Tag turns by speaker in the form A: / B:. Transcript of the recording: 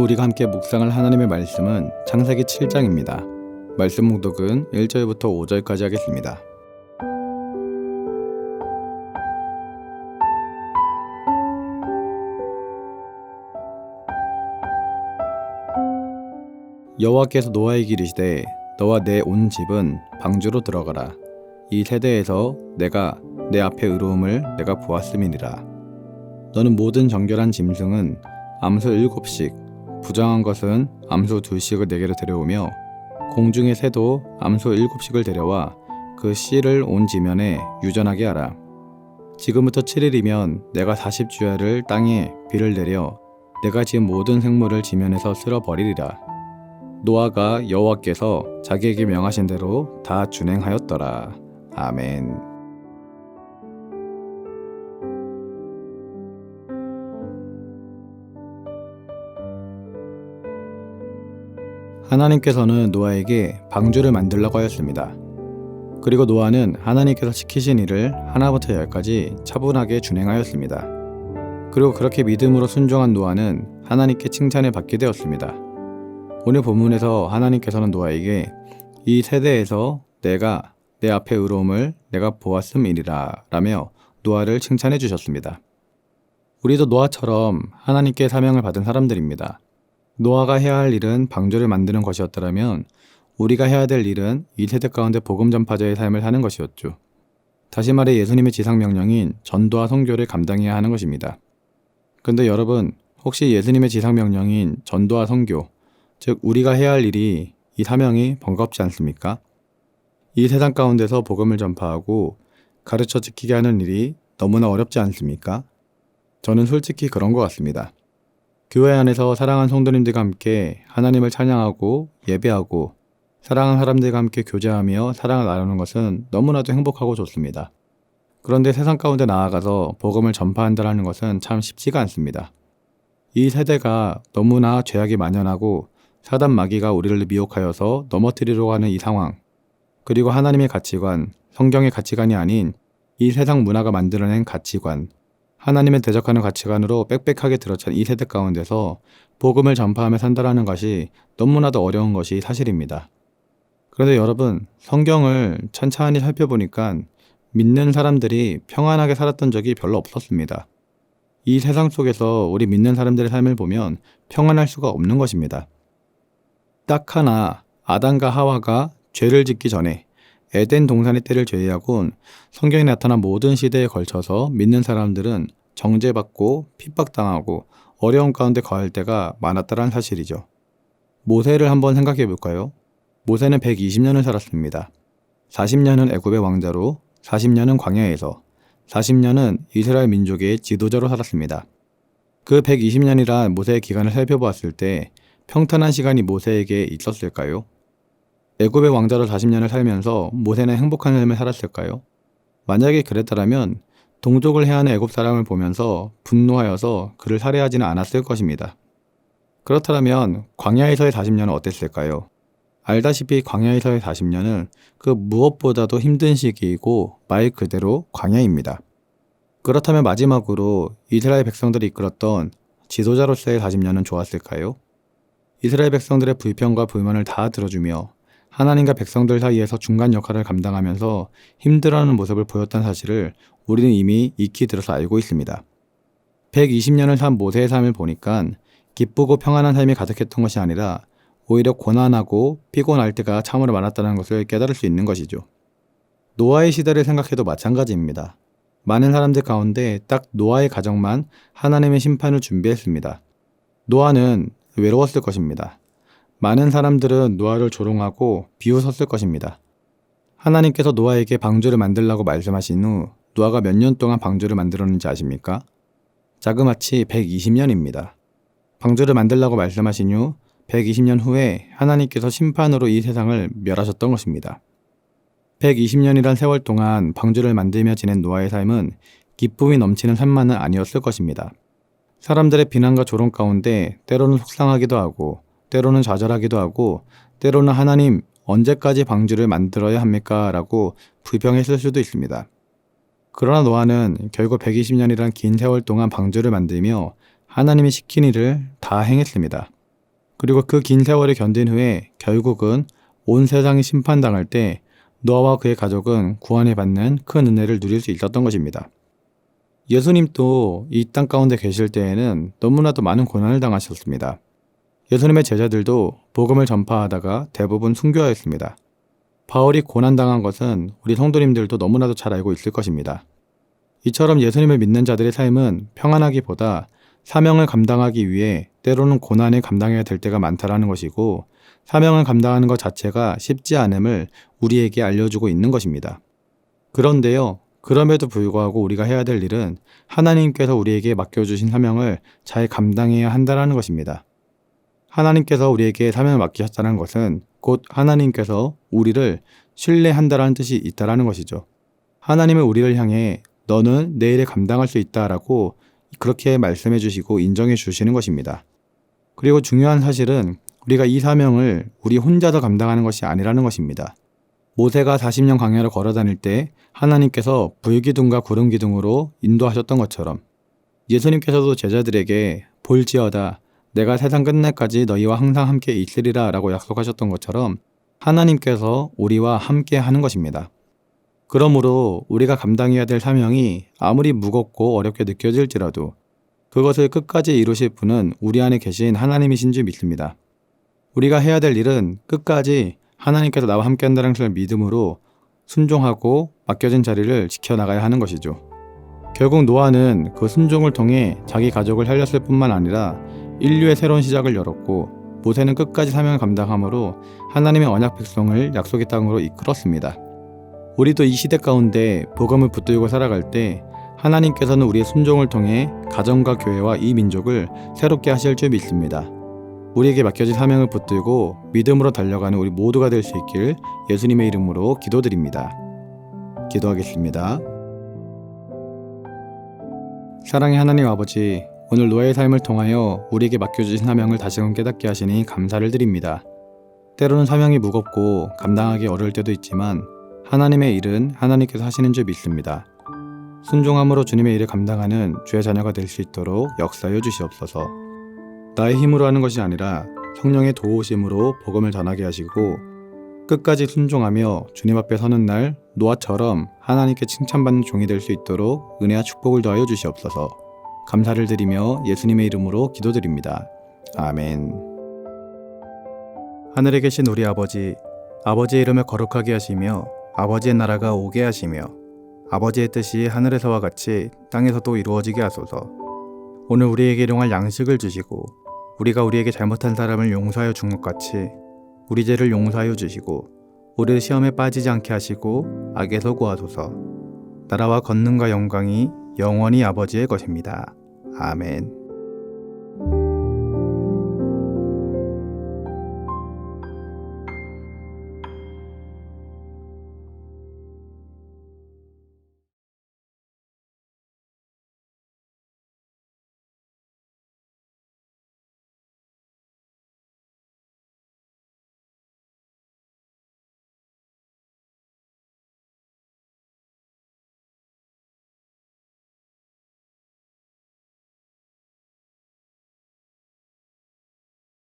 A: 우리가 함께 묵상할 하나님의 말씀은 창세기 7장입니다. 말씀 묵독은 1절부터 5절까지 하겠습니다. 여호와께서 노아에게 이르시되 너와 내 온 집은 방주로 들어가라. 이 세대에서 내가 내 앞에 의로움을 내가 보았음이니라. 너는 모든 정결한 짐승은 암소 7씩 부정한 것은 암소 2씩을 내게로 데려오며 공중의 새도 암소 7씩을 데려와 그 씨를 온 지면에 유전하게 하라. 지금부터 7일이면 내가 40주야를 땅에 비를 내려 내가 지은 모든 생물을 지면에서 쓸어버리리라. 노아가 여호와께서 자기에게 명하신 대로 다 준행하였더라. 아멘. 하나님께서는 노아에게 방주를 만들라고 하였습니다. 그리고 노아는 하나님께서 시키신 일을 하나부터 열까지 차분하게 준행하였습니다. 그리고 그렇게 믿음으로 순종한 노아는 하나님께 칭찬을 받게 되었습니다. 오늘 본문에서 하나님께서는 노아에게 이 세대에서 내가 내 앞에 의로움을 내가 보았음이니라 라며 노아를 칭찬해 주셨습니다. 우리도 노아처럼 하나님께 사명을 받은 사람들입니다. 노아가 해야 할 일은 방주를 만드는 것이었더라면 우리가 해야 될 일은 이 세대 가운데 복음 전파자의 삶을 사는 것이었죠. 다시 말해 예수님의 지상명령인 전도와 선교를 감당해야 하는 것입니다. 근데 여러분, 혹시 예수님의 지상명령인 전도와 선교, 즉 우리가 해야 할 일이 이 사명이 번겁지 않습니까? 이 세상 가운데서 복음을 전파하고 가르쳐 지키게 하는 일이 너무나 어렵지 않습니까? 저는 솔직히 그런 것 같습니다. 교회 안에서 사랑하는 성도님들과 함께 하나님을 찬양하고 예배하고 사랑하는 사람들과 함께 교제하며 사랑을 나누는 것은 너무나도 행복하고 좋습니다. 그런데 세상 가운데 나아가서 복음을 전파한다는 것은 참 쉽지가 않습니다. 이 세대가 너무나 죄악이 만연하고 사단 마귀가 우리를 미혹하여서 넘어뜨리려고 하는 이 상황, 그리고 하나님의 가치관, 성경의 가치관이 아닌 이 세상 문화가 만들어낸 가치관, 하나님을 대적하는 가치관으로 빽빽하게 들어찬 이 세대 가운데서 복음을 전파하며 산다라는 것이 너무나도 어려운 것이 사실입니다. 그런데 여러분, 성경을 찬찬히 살펴보니까 믿는 사람들이 평안하게 살았던 적이 별로 없었습니다. 이 세상 속에서 우리 믿는 사람들의 삶을 보면 평안할 수가 없는 것입니다. 딱 하나, 아담과 하와가 죄를 짓기 전에 에덴 동산의 때를 제외하곤 성경에 나타난 모든 시대에 걸쳐서 믿는 사람들은 정죄받고 핍박당하고 어려움 가운데 거할 때가 많았다는 사실이죠. 모세를 한번 생각해 볼까요? 모세는 120년을 살았습니다. 40년은 애굽의 왕자로, 40년은 광야에서, 40년은 이스라엘 민족의 지도자로 살았습니다. 그 120년이란 모세의 기간을 살펴보았을 때 평탄한 시간이 모세에게 있었을까요? 애굽의 왕자로 40년을 살면서 모세는 행복한 삶을 살았을까요? 만약에 그랬다면 동족을 해하는 애굽 사람을 보면서 분노하여서 그를 살해하지는 않았을 것입니다. 그렇다면 광야에서의 40년은 어땠을까요? 알다시피 광야에서의 40년은 그 무엇보다도 힘든 시기이고 말 그대로 광야입니다. 그렇다면 마지막으로 이스라엘 백성들이 이끌었던 지도자로서의 40년은 좋았을까요? 이스라엘 백성들의 불평과 불만을 다 들어주며 하나님과 백성들 사이에서 중간 역할을 감당하면서 힘들어하는 모습을 보였던 사실을 우리는 이미 익히 들어서 알고 있습니다. 120년을 산 모세의 삶을 보니까 기쁘고 평안한 삶이 가득했던 것이 아니라 오히려 고난하고 피곤할 때가 참으로 많았다는 것을 깨달을 수 있는 것이죠. 노아의 시대를 생각해도 마찬가지입니다. 많은 사람들 가운데 딱 노아의 가정만 하나님의 심판을 준비했습니다. 노아는 외로웠을 것입니다. 많은 사람들은 노아를 조롱하고 비웃었을 것입니다. 하나님께서 노아에게 방주를 만들라고 말씀하신 후 노아가 몇 년 동안 방주를 만들었는지 아십니까? 자그마치 120년입니다. 방주를 만들라고 말씀하신 후 120년 후에 하나님께서 심판으로 이 세상을 멸하셨던 것입니다. 120년이란 세월 동안 방주를 만들며 지낸 노아의 삶은 기쁨이 넘치는 삶만은 아니었을 것입니다. 사람들의 비난과 조롱 가운데 때로는 속상하기도 하고 때로는 좌절하기도 하고 때로는 하나님 언제까지 방주를 만들어야 합니까? 라고 불평했을 수도 있습니다. 그러나 노아는 결국 120년이란 긴 세월 동안 방주를 만들며 하나님이 시킨 일을 다 행했습니다. 그리고 그 긴 세월을 견딘 후에 결국은 온 세상이 심판당할 때 노아와 그의 가족은 구원을 받는 큰 은혜를 누릴 수 있었던 것입니다. 예수님도 이 땅 가운데 계실 때에는 너무나도 많은 고난을 당하셨습니다. 예수님의 제자들도 복음을 전파하다가 대부분 순교하였습니다. 바울이 고난당한 것은 우리 성도님들도 너무나도 잘 알고 있을 것입니다. 이처럼 예수님을 믿는 자들의 삶은 평안하기보다 사명을 감당하기 위해 때로는 고난을 감당해야 될 때가 많다라는 것이고, 사명을 감당하는 것 자체가 쉽지 않음을 우리에게 알려주고 있는 것입니다. 그런데요, 그럼에도 불구하고 우리가 해야 될 일은 하나님께서 우리에게 맡겨주신 사명을 잘 감당해야 한다는 것입니다. 하나님께서 우리에게 사명을 맡기셨다는 것은 곧 하나님께서 우리를 신뢰한다라는 뜻이 있다라는 것이죠. 하나님은 우리를 향해 너는 내 일을 감당할 수 있다라고 그렇게 말씀해 주시고 인정해 주시는 것입니다. 그리고 중요한 사실은 우리가 이 사명을 우리 혼자서 감당하는 것이 아니라는 것입니다. 모세가 40년 광야를 걸어 다닐 때 하나님께서 불기둥과 구름기둥으로 인도하셨던 것처럼 예수님께서도 제자들에게 볼지어다 내가 세상 끝날까지 너희와 항상 함께 있으리라 라고 약속하셨던 것처럼 하나님께서 우리와 함께 하는 것입니다. 그러므로 우리가 감당해야 될 사명이 아무리 무겁고 어렵게 느껴질지라도 그것을 끝까지 이루실 분은 우리 안에 계신 하나님이신 줄 믿습니다. 우리가 해야 될 일은 끝까지 하나님께서 나와 함께 한다는 것을 믿음으로 순종하고 맡겨진 자리를 지켜나가야 하는 것이죠. 결국 노아는 그 순종을 통해 자기 가족을 살렸을 뿐만 아니라 인류의 새로운 시작을 열었고, 모세는 끝까지 사명을 감당함으로 하나님의 언약 백성을 약속의 땅으로 이끌었습니다. 우리도 이 시대 가운데 복음을 붙들고 살아갈 때 하나님께서는 우리의 순종을 통해 가정과 교회와 이 민족을 새롭게 하실 줄 믿습니다. 우리에게 맡겨진 사명을 붙들고 믿음으로 달려가는 우리 모두가 될 수 있길 예수님의 이름으로 기도드립니다. 기도하겠습니다. 사랑의 하나님 아버지, 오늘 노아의 삶을 통하여 우리에게 맡겨주신 사명을 다시금 깨닫게 하시니 감사를 드립니다. 때로는 사명이 무겁고 감당하기 어려울 때도 있지만 하나님의 일은 하나님께서 하시는 줄 믿습니다. 순종함으로 주님의 일을 감당하는 주의 자녀가 될 수 있도록 역사하여 주시옵소서. 나의 힘으로 하는 것이 아니라 성령의 도우심으로 복음을 전하게 하시고 끝까지 순종하며 주님 앞에 서는 날 노아처럼 하나님께 칭찬받는 종이 될 수 있도록 은혜와 축복을 더하여 주시옵소서. 감사를 드리며 예수님의 이름으로 기도드립니다. 아멘. 하늘에 계신 우리 아버지, 아버지의 이름을 거룩하게 하시며 아버지의 나라가 오게 하시며 아버지의 뜻이 하늘에서와 같이 땅에서도 이루어지게 하소서. 오늘 우리에게 일용할 양식을 주시고 우리가 우리에게 잘못한 사람을 용서하여 준 것 같이 우리 죄를 용서하여 주시고 우리를 시험에 빠지지 않게 하시고 악에서 구하소서. 나라와 권능과 영광이 영원히 아버지의 것입니다. 아멘.